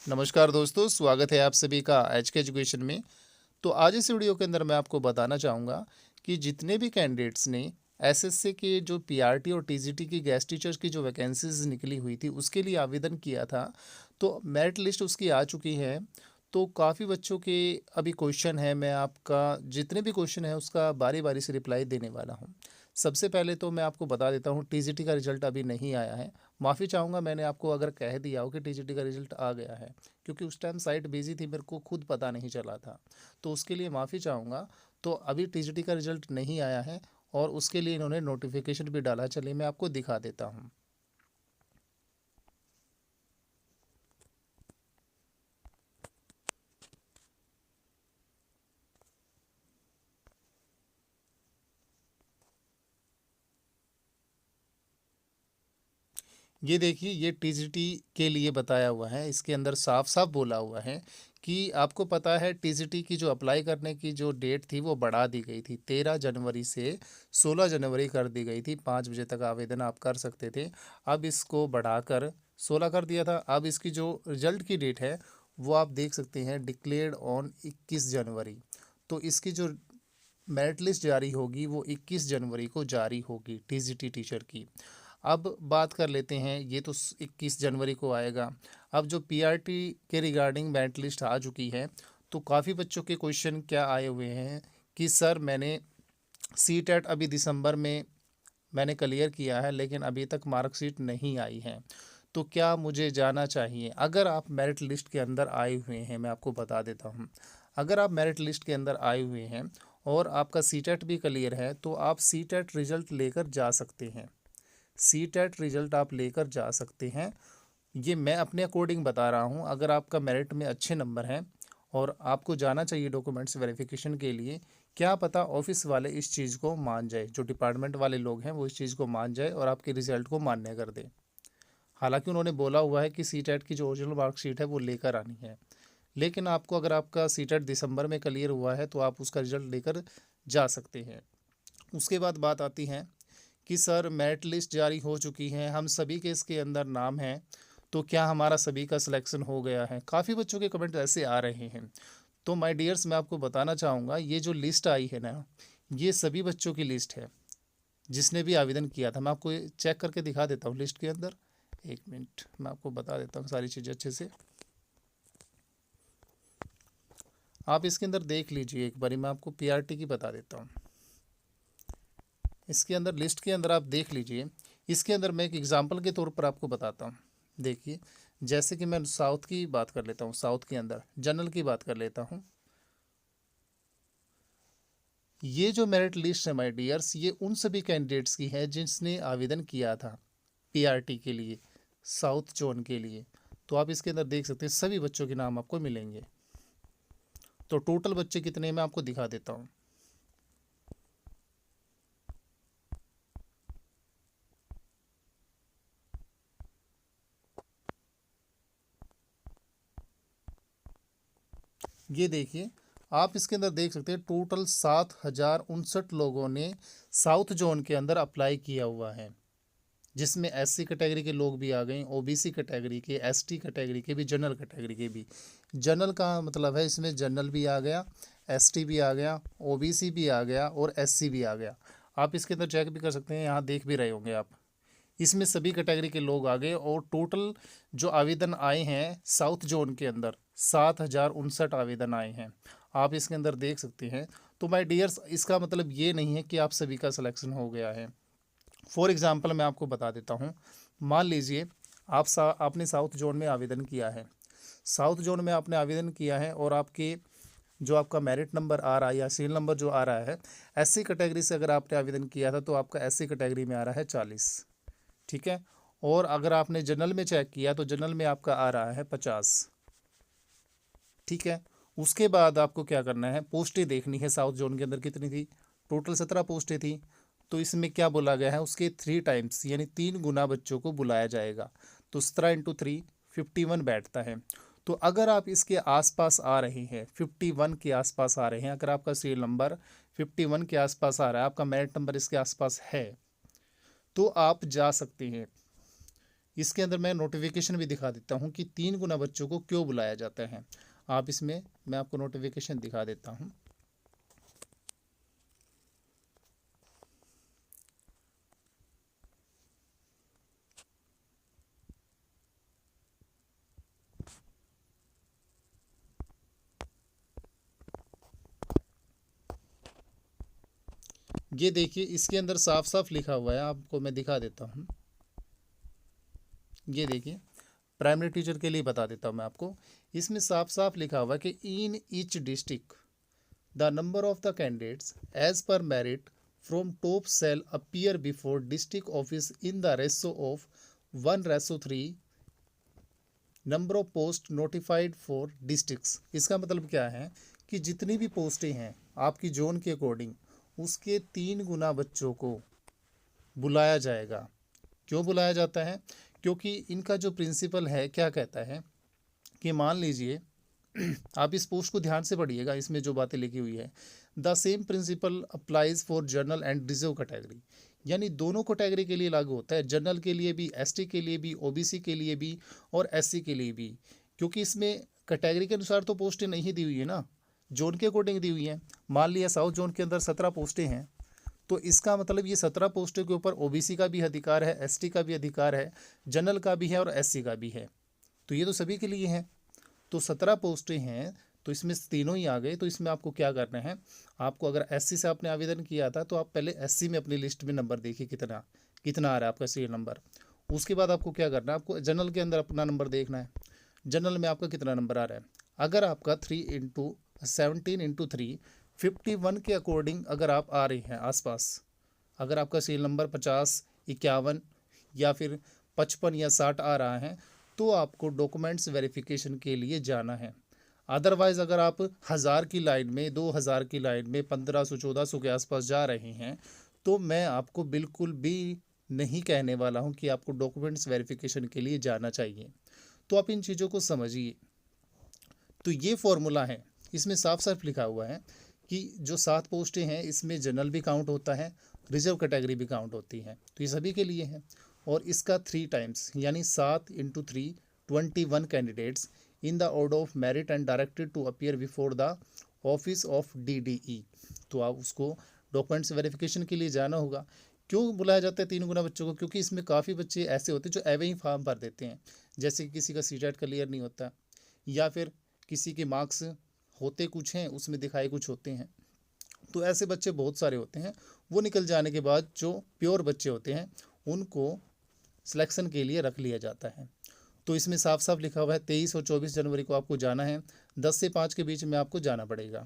नमस्कार दोस्तों, स्वागत है आप सभी का एच के एजुकेशन में। तो आज इस वीडियो के अंदर मैं आपको बताना चाहूँगा कि जितने भी कैंडिडेट्स ने एसएससी के जो पीआरटी और टीजीटी की गेस्ट टीचर्स की जो वैकेंसीज निकली हुई थी उसके लिए आवेदन किया था, तो मेरिट लिस्ट उसकी आ चुकी है। तो काफ़ी बच्चों के अभी क्वेश्चन है, मैं आपका जितने भी क्वेश्चन है उसका बारी बारी से रिप्लाई देने वाला हूँ। सबसे पहले तो मैं आपको बता देता हूँ, टीजीटी का रिजल्ट अभी नहीं आया है। माफ़ी चाहूँगा, मैंने आपको अगर कह दिया हो कि टीजीटी का रिजल्ट आ गया है, क्योंकि उस टाइम साइट बिजी थी, मेरे को खुद पता नहीं चला था, तो उसके लिए माफ़ी चाहूँगा। तो अभी टीजीटी का रिजल्ट नहीं आया है और उसके लिए इन्होंने नोटिफिकेशन भी डाला। चलिए मैं आपको दिखा देता हूँ। ये देखिए, ये टीजीटी के लिए बताया हुआ है, इसके अंदर साफ साफ बोला हुआ है कि आपको पता है टीजीटी की जो अप्लाई करने की जो डेट थी वो बढ़ा दी गई थी, 13 जनवरी से 16 जनवरी कर दी गई थी। 5 बजे तक आवेदन आप कर सकते थे, अब इसको बढ़ाकर 16 कर दिया था। अब इसकी जो रिजल्ट की डेट है वो आप देख सकते हैं, डिक्लेयर्ड ऑन 21 जनवरी। तो इसकी जो मेरिट लिस्ट जारी होगी वो 21 जनवरी को जारी होगी टीजीटी टीचर की। अब बात कर लेते हैं, ये तो 21 जनवरी को आएगा। अब जो पीआरटी के रिगार्डिंग मेरिट लिस्ट आ चुकी है, तो काफ़ी बच्चों के क्वेश्चन क्या आए हुए हैं कि सर मैंने सीटेट अभी दिसंबर में मैंने क्लियर किया है, लेकिन अभी तक मार्कशीट नहीं आई है, तो क्या मुझे जाना चाहिए? अगर आप मेरिट लिस्ट के अंदर आए हुए हैं, मैं आपको बता देता हूँ, अगर आप मेरिट लिस्ट के अंदर आए हुए हैं और आपका सीटेट भी क्लियर है, तो आप सीटेट रिजल्ट लेकर जा सकते हैं। सीटेट रिजल्ट आप लेकर जा सकते हैं। ये मैं अपने अकॉर्डिंग बता रहा हूँ। अगर आपका मेरिट में अच्छे नंबर हैं और आपको जाना चाहिए डॉक्यूमेंट्स वेरिफिकेशन के लिए, क्या पता ऑफिस वाले इस चीज़ को मान जाए, जो डिपार्टमेंट वाले लोग हैं वो इस चीज़ को मान जाए और आपके रिजल्ट को मान्य कर दे। हालांकि उन्होंने बोला हुआ है कि सीटेट की जो ओरिजिनल मार्कशीट है वो लेकर आनी है, लेकिन आपको अगर आपका सीटेट दिसंबर में क्लियर हुआ है तो आप उसका रिजल्ट लेकर जा सकते हैं। उसके बाद बात आती है कि सर मेरिट लिस्ट जारी हो चुकी है, हम सभी के इसके अंदर नाम हैं, तो क्या हमारा सभी का सिलेक्शन हो गया है? काफ़ी बच्चों के कमेंट ऐसे आ रहे हैं। तो माय डियर्स, मैं आपको बताना चाहूँगा, ये जो लिस्ट आई है ना, ये सभी बच्चों की लिस्ट है जिसने भी आवेदन किया था। मैं आपको ये चेक करके दिखा देता हूँ लिस्ट के अंदर। एक मिनट, मैं आपको बता देता हूँ सारी चीज़ें अच्छे से। आप इसके अंदर देख लीजिए एक बारी, मैं आपको पीआरटी की बता देता हूँ। इसके अंदर लिस्ट के अंदर आप देख लीजिए। इसके अंदर मैं एक एग्जांपल के तौर पर आपको बताता हूँ। देखिए, जैसे कि मैं साउथ की बात कर लेता हूँ, साउथ के अंदर जनरल की बात कर लेता हूँ। ये जो मेरिट लिस्ट है माय डियर्स, ये उन सभी कैंडिडेट्स की है जिसने आवेदन किया था पीआरटी के लिए, साउथ जोन के लिए। तो आप इसके अंदर देख सकते हैं सभी बच्चों के नाम आपको मिलेंगे। तो टोटल बच्चे कितने मैं आपको दिखा देता हूँ। ये देखिए, आप इसके अंदर देख सकते हैं टोटल 7,059 लोगों ने साउथ जोन के अंदर अप्लाई किया हुआ है, जिसमें एससी कैटेगरी के लोग भी आ गए, ओबीसी कैटेगरी के, एसटी कैटेगरी के भी, जनरल कैटेगरी के भी। जनरल का मतलब है इसमें जनरल भी आ गया, एसटी भी आ गया, ओबीसी भी आ गया और एससी भी आ गया। आप इसके अंदर चेक भी कर सकते हैं, यहाँ देख भी रहे होंगे आप। इसमें सभी कैटेगरी के लोग आ गए और टोटल जो आवेदन आए हैं साउथ जोन के अंदर 7,059 आवेदन आए हैं। आप इसके अंदर देख सकते हैं। तो माय डियर्स, इसका मतलब ये नहीं है कि आप सभी का सिलेक्शन हो गया है। फॉर एग्ज़ाम्पल मैं आपको बता देता हूँ। मान लीजिए आपने साउथ जोन में आवेदन किया है, साउथ जोन में आपने आवेदन किया है और आपके जो आपका मेरिट नंबर आ रहा है या सीरियल नंबर जो आ रहा है, एससी कैटेगरी से अगर आपने आवेदन किया था तो आपका एससी कैटेगरी में आ रहा है 40, ठीक है। और अगर आपने जनरल में चेक किया तो जनरल में आपका आ रहा है 50, ठीक है। उसके बाद आपको क्या करना है, पोस्टें देखनी है साउथ जोन के अंदर कितनी थी। टोटल 17 पोस्टें थी। तो इसमें क्या बोला गया है, उसके 3 टाइम्स यानी 3 गुना बच्चों को बुलाया जाएगा। तो 17 × 3 51 बैठता है। तो अगर आप इसके आसपास आ रहे हैं, 51 के आसपास आ रहे हैं, अगर आपका सीरियल नंबर 51 के आसपास आ रहा है, आपका मेरिट नंबर इसके आसपास है, तो आप जा सकते हैं। इसके अंदर मैं नोटिफिकेशन भी दिखा देता हूँ कि 3 गुना बच्चों को क्यों बुलाया जाता है। आप इसमें मैं आपको नोटिफिकेशन दिखा देता हूँ। ये देखिए, इसके अंदर साफ साफ लिखा हुआ है, आपको मैं दिखा देता हूँ। ये देखिए, प्राइमरी टीचर के लिए बता देता हूँ मैं आपको। इसमें साफ साफ लिखा हुआ है कि in each district the number of the candidates as per merit from top shall appear before district office in the ratio of 1:3 number of post notified for districts. इसका मतलब क्या है कि जितनी भी पोस्टें हैं आपकी जोन के अकॉर्डिंग, उसके 3 गुना बच्चों को बुलाया जाएगा। क्यों बुलाया जाता है? क्योंकि इनका जो प्रिंसिपल है क्या कहता है कि मान लीजिए आप इस पोस्ट को ध्यान से पढ़िएगा, इसमें जो बातें लिखी हुई है, the same principle applies for general and reserve category, यानी दोनों कैटेगरी के लिए लागू होता है, जनरल के लिए भी, एसटी के लिए भी, ओबीसी के लिए भी और एससी के लिए भी। क्योंकि इसमें कैटेगरी के अनुसार तो पोस्टें नहीं दी हुई है ना, जोन के अकॉर्डिंग दी हुई हैं। मान लिया साउथ जोन के अंदर 17 पोस्टें हैं, तो इसका मतलब ये 17 पोस्टों के ऊपर ओबीसी का भी अधिकार है, एसटी का भी अधिकार है, जनरल का भी है और एससी का भी है। तो ये तो सभी के लिए है। तो 17 पोस्टें हैं, तो इसमें तीनों ही आ गए। तो इसमें आपको क्या करना है, आपको अगर एससी से आपने आवेदन किया था तो आप पहले एससी में अपनी लिस्ट में नंबर देखिए कितना कितना आ रहा है आपका सीरियल नंबर। उसके बाद आपको क्या करना है, आपको जनरल के अंदर अपना नंबर देखना है, जनरल में आपका कितना नंबर आ रहा है। अगर आपका 3 × 17 × 3 51 के अकॉर्डिंग अगर आप आ रहे हैं आसपास, अगर आपका सीरियल नंबर 50, 51 या फिर 55 या 60 आ रहा है, तो आपको डॉक्यूमेंट्स वेरिफिकेशन के लिए जाना है। अदरवाइज़ अगर आप 1000 की लाइन में, 2000 की लाइन में 1500 1400 के आसपास जा रहे हैं, तो मैं आपको बिल्कुल भी नहीं कहने वाला हूं कि आपको डॉक्यूमेंट्स वेरिफिकेशन के लिए जाना चाहिए। तो आप इन चीज़ों को समझिए। तो ये फॉर्मूला है, इसमें साफ साफ लिखा हुआ है कि जो 7 पोस्टें हैं इसमें जनरल भी काउंट होता है, रिजर्व कैटेगरी भी काउंट होती है, तो ये सभी के लिए है। और इसका 3 टाइम्स यानी 7 × 3 21 candidates in the order of merit and directed to appear before the office of DDE। तो आप उसको डॉक्यूमेंट्स वेरिफिकेशन के लिए जाना होगा। क्यों बुलाया जाता है 3 गुना बच्चों को? क्योंकि इसमें काफ़ी बच्चे ऐसे होते हैं जो एवे ही फॉर्म भर देते हैं, जैसे कि किसी का सीटेट क्लियर नहीं होता, या फिर किसी के मार्क्स होते कुछ हैं उसमें दिखाए कुछ होते हैं। तो ऐसे बच्चे बहुत सारे होते हैं। वो निकल जाने के बाद जो प्योर बच्चे होते हैं उनको सिलेक्शन के लिए रख लिया जाता है। तो इसमें साफ साफ लिखा हुआ है 23 और 24 जनवरी को आपको जाना है, 10 से 5 के बीच में आपको जाना पड़ेगा।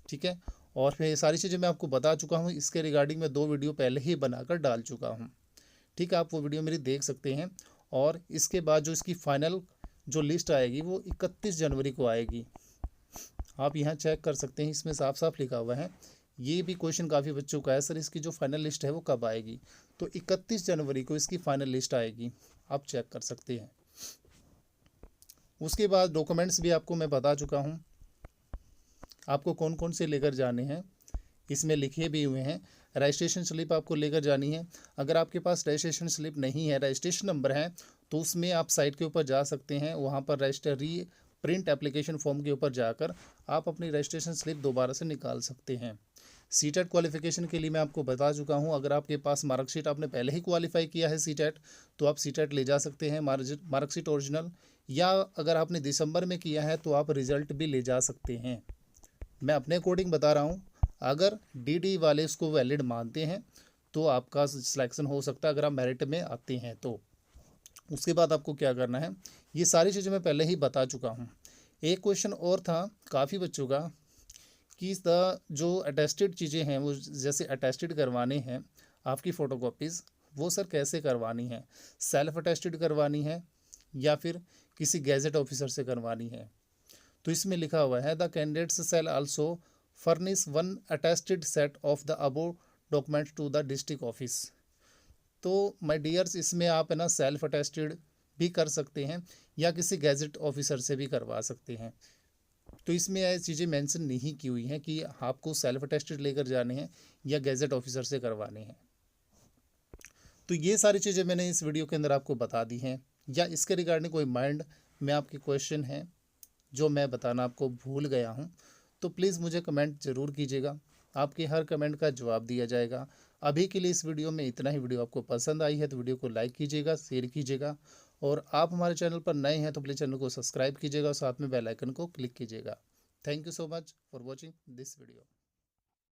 ठीक है, और फिर ये सारी चीज़ें मैं आपको बता चुका हूँ। इसके रिगार्डिंग मैं 2 वीडियो पहले ही बनाकर डाल चुका हूँ। ठीक है, आप वो वीडियो मेरी देख सकते हैं। और इसके बाद जो इसकी फाइनल जो लिस्ट आएगी वो 31 जनवरी को आएगी। आप यहाँ चेक कर सकते हैं, इसमें साफ साफ लिखा हुआ है। ये भी क्वेश्चन काफ़ी बच्चों का है, सर इसकी जो फाइनल लिस्ट है वो कब आएगी? तो 31 जनवरी को इसकी फाइनल लिस्ट आएगी, आप चेक कर सकते हैं। उसके बाद डॉक्यूमेंट्स भी आपको मैं बता चुका हूँ, आपको कौन कौन से लेकर जाने हैं इसमें लिखे भी हुए हैं। रजिस्ट्रेशन स्लिप आपको लेकर जानी है। अगर आपके पास रजिस्ट्रेशन स्लिप नहीं है, रजिस्ट्रेशन नंबर है, तो उसमें आप साइट के ऊपर जा सकते हैं, वहाँ पर रजिस्ट्री प्रिंट एप्लीकेशन फॉर्म के ऊपर जाकर आप अपनी रजिस्ट्रेशन स्लिप दोबारा से निकाल सकते हैं। सीटेट क्वालिफिकेशन के लिए मैं आपको बता चुका हूं। अगर आपके पास मार्कशीट आपने पहले ही क्वालिफाई किया है सीटेट, तो आप सीटेट ले जा सकते हैं, मार्कशीट ओरिजिनल, या अगर आपने दिसंबर में किया है तो आप रिज़ल्ट भी ले जा सकते हैं। मैं अपने अकॉर्डिंग बता रहा हूं। अगर DD वाले इसको वैलिड मानते हैं तो आपका सिलेक्शन हो सकता है, अगर आप मेरिट में आते हैं तो। उसके बाद आपको क्या करना है, ये सारी चीज़ें मैं पहले ही बता चुका हूँ। एक क्वेश्चन और था काफ़ी बच्चों का कि जो अटेस्टेड चीज़ें हैं, वो जैसे अटेस्टेड करवाने हैं आपकी फ़ोटोकॉपीज़, वो सर कैसे करवानी है? सेल्फ अटेस्टेड करवानी है या फिर किसी गैजेट ऑफिसर से करवानी है? तो इसमें लिखा हुआ है the candidates shall also furnish 1 attested set of the above document to the district office. तो माय डियर्स, इसमें आप है ना सेल्फ अटेस्टेड भी कर सकते हैं या किसी गैजेट ऑफिसर से भी करवा सकते हैं। तो इसमें ये चीज़ें मेंशन नहीं की हुई हैं कि आपको सेल्फ अटेस्टेड लेकर जाने हैं या गैजेट ऑफिसर से करवाने हैं। तो ये सारी चीज़ें मैंने इस वीडियो के अंदर आपको बता दी हैं। या इसके रिगार्डिंग कोई माइंड में आपकी क्वेश्चन है जो मैं बताना आपको भूल गया हूँ, तो प्लीज़ मुझे कमेंट ज़रूर कीजिएगा। आपके हर कमेंट का जवाब दिया जाएगा। अभी के लिए इस वीडियो में इतना ही। वीडियो आपको पसंद आई है तो वीडियो को लाइक कीजिएगा, शेयर कीजिएगा, और आप हमारे चैनल पर नए हैं तो प्लीज़ चैनल को सब्सक्राइब कीजिएगा और साथ में बेल आइकन को क्लिक कीजिएगा। Thank you so much for watching this video.